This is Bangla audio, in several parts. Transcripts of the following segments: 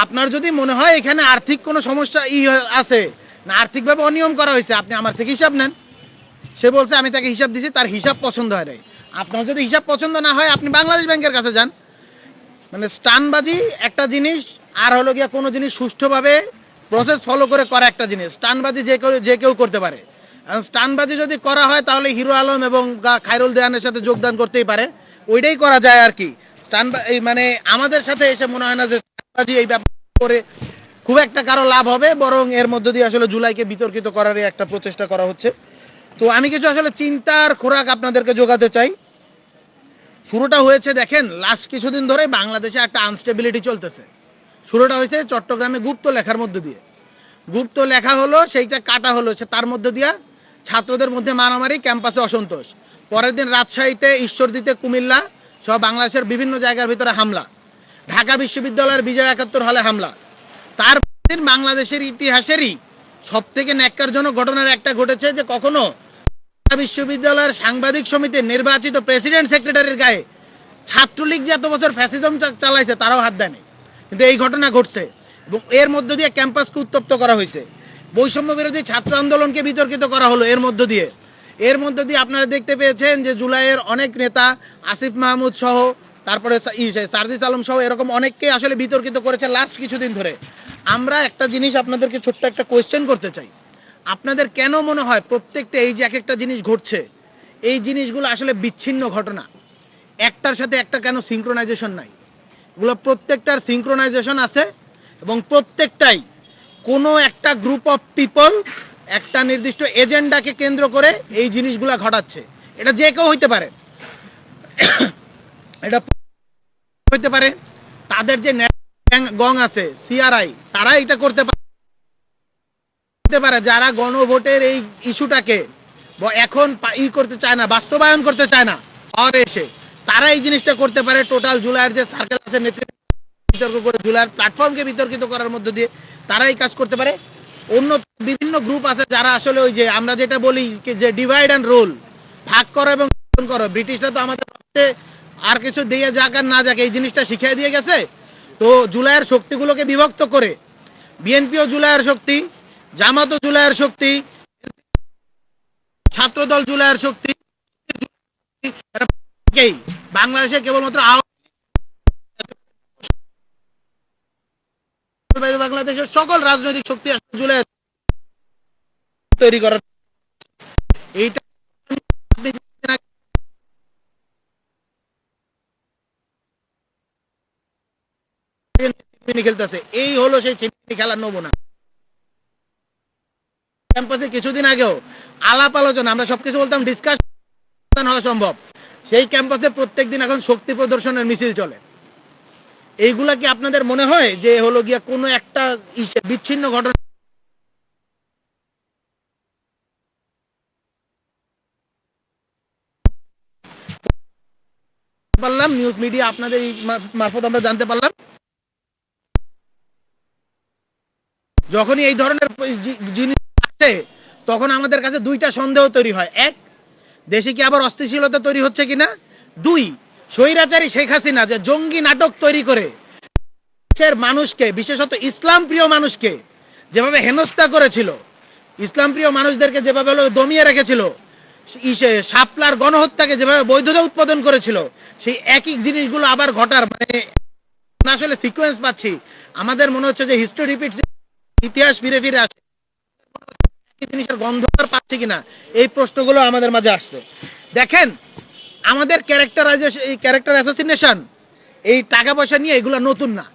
আপনার যদি মনে হয় এখানে আর্থিক কোনো সমস্যা আছে না, আর্থিকভাবে অনিয়ম করা হয়েছে, আপনি আমার থেকে হিসাব নেন। সে বলছে আমি তাকে হিসাব দিছি, তার হিসাব পছন্দ হয় নাই। আপনার যদি হিসাব পছন্দ না হয় আপনি বাংলাদেশ ব্যাংকের কাছে যান। মানে স্টানবাজি একটা জিনিস, আর হলো গিয়া কোনো জিনিস সুষ্ঠুভাবে প্রসেস ফলো করে করা একটা জিনিস। স্টানবাজি যে কেউ করতে পারে। স্টানবাজি যদি করা হয় তাহলে হিরো আলম এবং খায়রুল দেয়ানের সাথে যোগদান করতেই পারে, ওইটাই করা যায় আর কি। এই মানে আমাদের সাথে এসে মনে হয় না যে স্টানবাজি এই ব্যাপার করে খুব একটা কারো লাভ হবে, বরং এর মধ্য দিয়ে আসলে জুলাইকে বিতর্কিত করারই একটা প্রচেষ্টা করা হচ্ছে। তো আমি কিছু আসলে চিন্তার খোরাক আপনাদেরকে যোগাতে চাই। শুরুটা হয়েছে দেখেন, লাস্ট কিছুদিন ধরে বাংলাদেশে একটা আনস্টেবিলিটি চলতেছে। শুরুটা হয়েছে চট্টগ্রামে গুপ্ত লেখার মধ্য দিয়ে। গুপ্ত লেখা হলো, সেইটা কাটা হলো, তার মধ্য দিয়ে ছাত্রদের মধ্যে মারামারি, ক্যাম্পাসে অসন্তোষ। পরের দিন রাজশাহীতে, ঈশ্বরদীতে, কুমিল্লা সব বাংলাদেশের বিভিন্ন জায়গার ভিতরে হামলা। ঢাকা বিশ্ববিদ্যালয়ের বিজয় ৭১ হলে হামলা। তার দিন বাংলাদেশের ইতিহাসেরই সব থেকে ন্যাক্কারজনক ঘটনার একটা ঘটেছে যে কখনো বিশ্ববিদ্যালয়ের সাংবাদিক সমিতির নির্বাচিত প্রেসিডেন্ট সেক্রেটারির গায়ে ছাত্রলীগ যে এত বছর ফ্যাসিজম চালাইছে তারাও হাত দেয়নি, কিন্তু এই ঘটনা ঘটছে। এবং এর মধ্য দিয়ে ক্যাম্পাসকে উত্তপ্ত করা হয়েছে। বৈষম্য বিরোধী ছাত্র আন্দোলনকে বিতর্কিত করা হলো এর মধ্য দিয়ে। আপনারা দেখতে পেয়েছেন যে জুলাইয়ের অনেক নেতা, আসিফ মাহমুদ সহ, তারপরে সার্জিস আলম সহ, এরকম অনেককে আসলে বিতর্কিত করেছে লাস্ট কিছুদিন ধরে। আমরা একটা জিনিস আপনাদেরকে ছোট্ট একটা কোয়েশ্চেন করতে চাই। আপনাদের কেন মনে হয় প্রত্যেকটা এই যে এক একটা জিনিস ঘটছে, এই জিনিসগুলো আসলে বিচ্ছিন্ন ঘটনা, একটার সাথে একটা কেন সিঙ্ক্রোনাইজেশন নাই? এগুলো প্রত্যেকটার সিঙ্ক্রোনাইজেশন আছে, এবং প্রত্যেকটাই কোনো একটা গ্রুপ অফ পিপল একটা নির্দিষ্ট এজেন্ডাকে কেন্দ্র করে এই জিনিসগুলো ঘটাচ্ছে। এটা যে কেউ হইতে পারে, এটা হইতে পারে তাদের যে গং আছে সিআরআই, তারা এটা করতে পারে, যারা গণভোটের এই ইস্যুটাকে এখন করতে চায় না, বাস্তবায়ন করতে চায় না, আর এসে তারা এই জিনিসটা করতে পারে। টোটাল জুলাইয়ের যে সার্কেল আছে, নেতৃত্ব বিতর্ক করে জুলাইয়ের প্ল্যাটফর্মকে বিতর্কিত করার মধ্য দিয়ে তারা এই কাজ করতে পারে। অন্য বিভিন্ন গ্রুপ আছে যারা আসলে ওই যে আমরা যেটা বলি যে ডিভাইড অ্যান্ড রোল, ভাগ করো এবং করো। ব্রিটিশরা তো আমাদের আর কিছু দিয়ে যাক আর না যাক এই জিনিসটা শিখিয়ে দিয়ে গেছে। তো জুলাইয়ের শক্তিগুলোকে বিভক্ত করে বিএনপিও জুলাইয়ের শক্তি, জামাতও জুলাইয়ের শক্তি, ছাত্রদল জুলাইয়ের শক্তি, বাংলাদেশে কেবলমাত্র বাংলাদেশের সকল রাজনৈতিক শক্তি জুলাই তৈরি করার এইটা খেলতেছে। এই হলো সেই চিনি খেলার নমুনা। ক্যাম্পাসে কিছুদিন আগেও আলাপ আলোচনা, আমরা সবকিছু বলতাম ডিসকাশন হওয়া সম্ভব, সেই ক্যাম্পাসে প্রত্যেকদিন এখন শক্তি প্রদর্শনের মিছিল চলে। এইগুলা কি আপনাদের মনে হয় যে হলো গিয়া কোনো একটা বিচ্ছিন্ন ঘটনা? পারলাম নিউজ মিডিয়া আপনাদের মারফত আমরা জানতে পারলাম, যখনই এই ধরনের জিনিস আসে তখন আমাদের কাছে দুইটা সন্দেহ তৈরি হয়। এক, দেশে কি আবার অস্থিতিশীলতা তৈরি হচ্ছে কিনা। দুই, স্বৈরাচারী শেখ হাসিনা যে জঙ্গি নাটক তৈরি করে মানুষকে, বিশেষত ইসলাম প্রিয় মানুষকে যেভাবে হেনস্থা করেছিল, ইসলাম প্রিয় মানুষদেরকে যেভাবে দমিয়ে রেখেছিল, শাপলার গণহত্যাকে যেভাবে বৈধতা উৎপাদন করেছিল, সেই একই জিনিসগুলো আবার ঘটার মানে আসলে সিকোয়েন্স পাচ্ছি। আমাদের মনে হচ্ছে যে হিস্ট্রি রিপিটস, ইতিহাস ফিরে ফিরে আসে, জিনিসের গন্ধ পাচ্ছি কিনা, এই প্রশ্নগুলো আমাদের মাঝে আসছে। দেখেন, আমাদের ক্যারেক্টার অ্যাসাসিনেশন, এই টাকা পয়সা নিয়ে এগুলো নতুন না।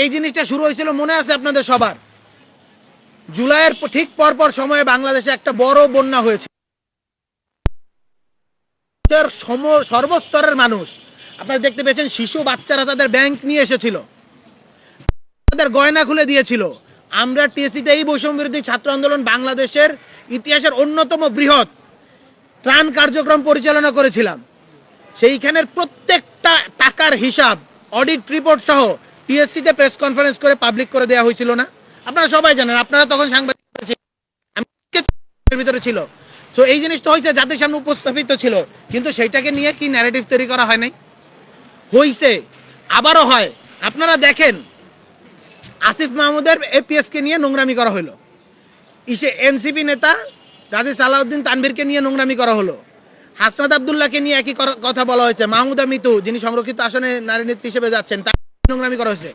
এই জিনিসটা শুরু হয়েছিল মনে আছে আপনাদের সবার, জুলাইয়ের ঠিক পরপর সময়ে বাংলাদেশে একটা বড় বন্যা হয়েছে। সর্বস্তরের মানুষ আপনারা দেখতে পেয়েছেন, শিশু বাচ্চারা তাদের ব্যাংক নিয়ে এসেছিল, তাদের গয়না খুলে দিয়েছিল। আমরা টিএসসিতে এই বৈষম্য বিরোধী ছাত্র আন্দোলন বাংলাদেশের ইতিহাসের অন্যতম বৃহৎ ত্রাণ কার্যক্রম পরিচালনা করেছিলাম। সেইখানের প্রত্যেকটা টাকার হিসাব, অডিট রিপোর্ট সহ টিএসসিতে প্রেস কনফারেন্স করে পাবলিক করে দেওয়া হয়েছিল না? আপনারা সবাই জানেন, আপনারা তখন সাংবাদিক ভিতরে ছিল। তো এই জিনিস তো হয়েছে, জাতির সামনে উপস্থাপিত ছিল, কিন্তু সেইটাকে নিয়ে কি ন্যারেটিভ তৈরি করা হয় নাই? হয়েছে, আবারও হয়। আপনারা দেখেন আসিফ মাহমুদের এপিএস কে নিয়ে নোংরামি করা হলো, এনসিপি নেতা গাজী সালাউদ্দিন তানভীরকে নিয়ে নোংরামি করা হলো, হাসনাত আব্দুল্লাহকে নিয়ে একই কথা বলা হয়েছে, মাহমুদা মিতু যিনি সংরক্ষিত আসনে নারী নেত্রী হিসেবে যাচ্ছেন তার নোংরামি করা হয়েছে।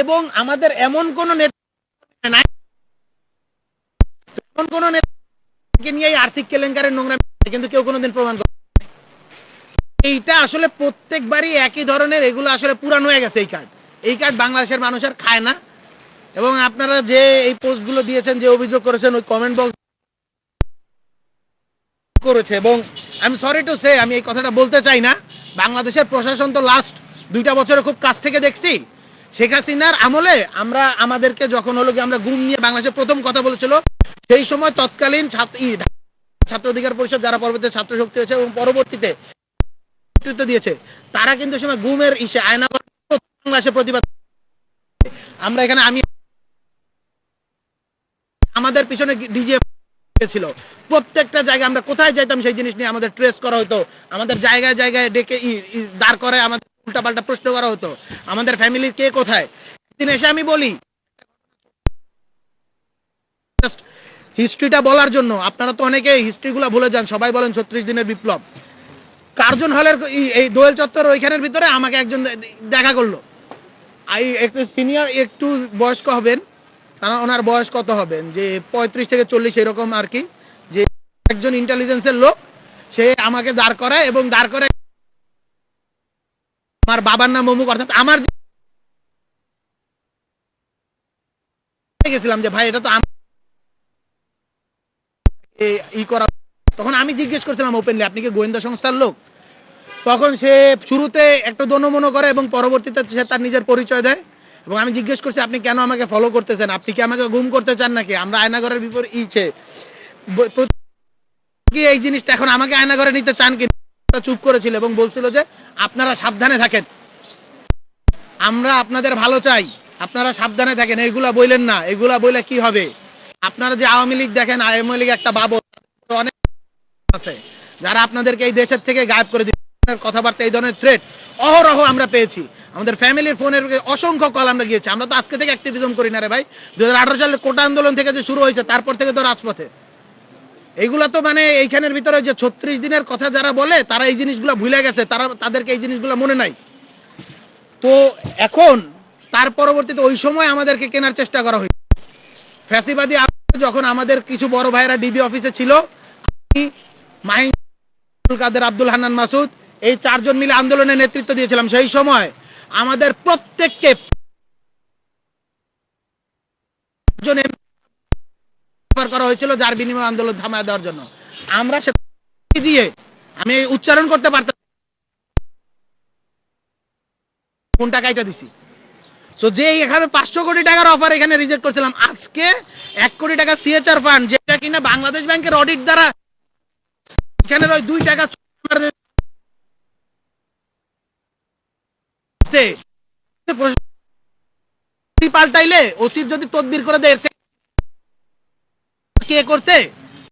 এবং আমাদের এমন কোন নেতা নাই, এমন কোন নেতাকে নিয়ে আর্থিক কেলেঙ্কারের নোংরামি কিন্তু কেউ কোনোদিন প্রমাণ করে। এইটা আসলে প্রত্যেকবারই একই ধরনের, এগুলো আসলে পুরানো হয়ে গেছে। এই কার্ড বাংলাদেশের মানুষ আর খায় না। এবং আপনারা যে এই পোস্টগুলো দিয়েছেন, যে অভিযোগ করেছেন, ওই কমেন্ট বক্স করেছে। এবং আমি সরি টু সে, আমি এই কথাটা বলতে চাই না, বাংলাদেশের প্রশাসন তো লাস্ট 2টা বছরে খুব কাছ থেকে দেখছি। শেখ হাসিনার আমলে আমাদেরকে যখন হলো কি আমরা গুম নিয়ে বাংলাদেশের প্রথম কথা বলেছিল, সেই সময় তৎকালীন ছাত্র অধিকার পরিষদ, যারা পরবর্তীতে ছাত্র শক্তি হয়েছে এবং পরবর্তীতে নেতৃত্ব দিয়েছে, তারা কিন্তু সময় গুমের আয়না বাংলাদেশে প্রতিবাদ। আমরা এখানে আমাদের পিছনে ডিজিএফ ছিল, প্রত্যেকটা জায়গায় আমরা কোথায় যাইতাম সেই জিনিস নিয়ে আমাদের ট্রেস করা হতো, আমাদের জায়গায় জায়গায় ডেকে দাঁড় করে আমাদের উল্টাপাল্টা প্রশ্ন করা হতো, আমাদের ফ্যামিলির কে কোথায়। দিন এসে আমি বলি হিস্ট্রিটা বলার জন্য, আপনারা তো অনেকে হিস্ট্রিগুলো ভুলে যান, সবাই বলেন 36 দিনের বিপ্লব। কার্জন হলের এই দোয়েল চত্বর ওইখানের ভিতরে আমাকে একজন দেখা করলো, একটু সিনিয়র, একটু বয়স্ক হবেন, তারা ওনার বয়স কত হবেন, যে 35 থেকে 40 এরকম আর কি, যে একজন ইন্টেলিজেন্সের লোক, সে আমাকে দাঁড় করায় এবং দাঁড় করে আমার বাবার নাম অমুক, অর্থাৎ আমার গেছিলাম যে ভাই এটা তো ই করা। তখন আমি জিজ্ঞেস করছিলাম ওপেনলি, আপনি কি গোয়েন্দা সংস্থার লোক? তখন সে শুরুতে একটু দনমনো করে এবং পরবর্তীতে সে তার নিজের পরিচয় দেয়। এবং আমি জিজ্ঞেস করছি আপনি কেন আমাকে ফলো করতেছেন, আপনি কি আমাকে গুম করতে চান নাকি? আমরা আয়নাঘরের বিপরীতে এই জিনিসটা এখন আমাকে আয়নাঘরে নিতে চান কি? চুপ করেছিল এবং বলছিল যে আপনারা সাবধানে থাকেন, আমরা আপনাদের ভালো চাই, আপনারা সাবধানে থাকেন, এইগুলা বললেন না, এগুলা বলে কি হবে? আপনারা যে আওয়ামী লীগ দেখেন, আওয়ামী লীগ একটা বাবদ অনেক আছে যারা আপনাদেরকে এই দেশের থেকে গায়েব করে দিচ্ছে। কথাবার্তা, এই ধরনের থ্রেট অহরহ আমরা পেয়েছি, আমাদের ফ্যামিলির ফোনের অসংখ্য কল আমরা গিয়েছি। আমরা তো আজকে থেকে অ্যাক্টিভিজম করি না রে ভাই, 2018 সালে কোটা আন্দোলন থেকে যে শুরু হয়েছে, তারপর থেকে তো রাজপথে। এইগুলা তো মানে এইখানের ভিতরে যে 36 দিনের কথা যারা বলে, তারা এই জিনিসগুলো ভুলে গেছে, তাদেরকে এই জিনিসগুলো মনে নাই। তো এখন তার পরবর্তীতে ওই সময় আমাদেরকে কেনার চেষ্টা করা হয়েছে ফ্যাসিবাদী। যখন আমাদের কিছু বড় ভাইরা ডিবি অফিসে ছিল, মাহিন কাদের, আব্দুল হান্নান মাসুদ, এই 4 জন মিলে আন্দোলনের নেতৃত্ব দিয়েছিলাম। সেই সময় আমাদের প্রত্যেককে করা হয়েছিল, যার বিনিময়ে আন্দোলন থামায় দেওয়ার জন্য। আমরা সে দিয়ে আমি উচ্চারণ করতে পারতাম কোন টাকাটা দিছি। তো যে এখানে 500 কোটি টাকার অফার এখানে রিজেক্ট করছিলাম, আজকে 1 কোটি টাকা সিএচআর ফান্ড, যেটা কিনা বাংলাদেশ ব্যাংকের অডিট দ্বারা এখানে ওই 2 টাকা পাল্টাইলে ওসির যদি তদবির করে দেয় কে করছে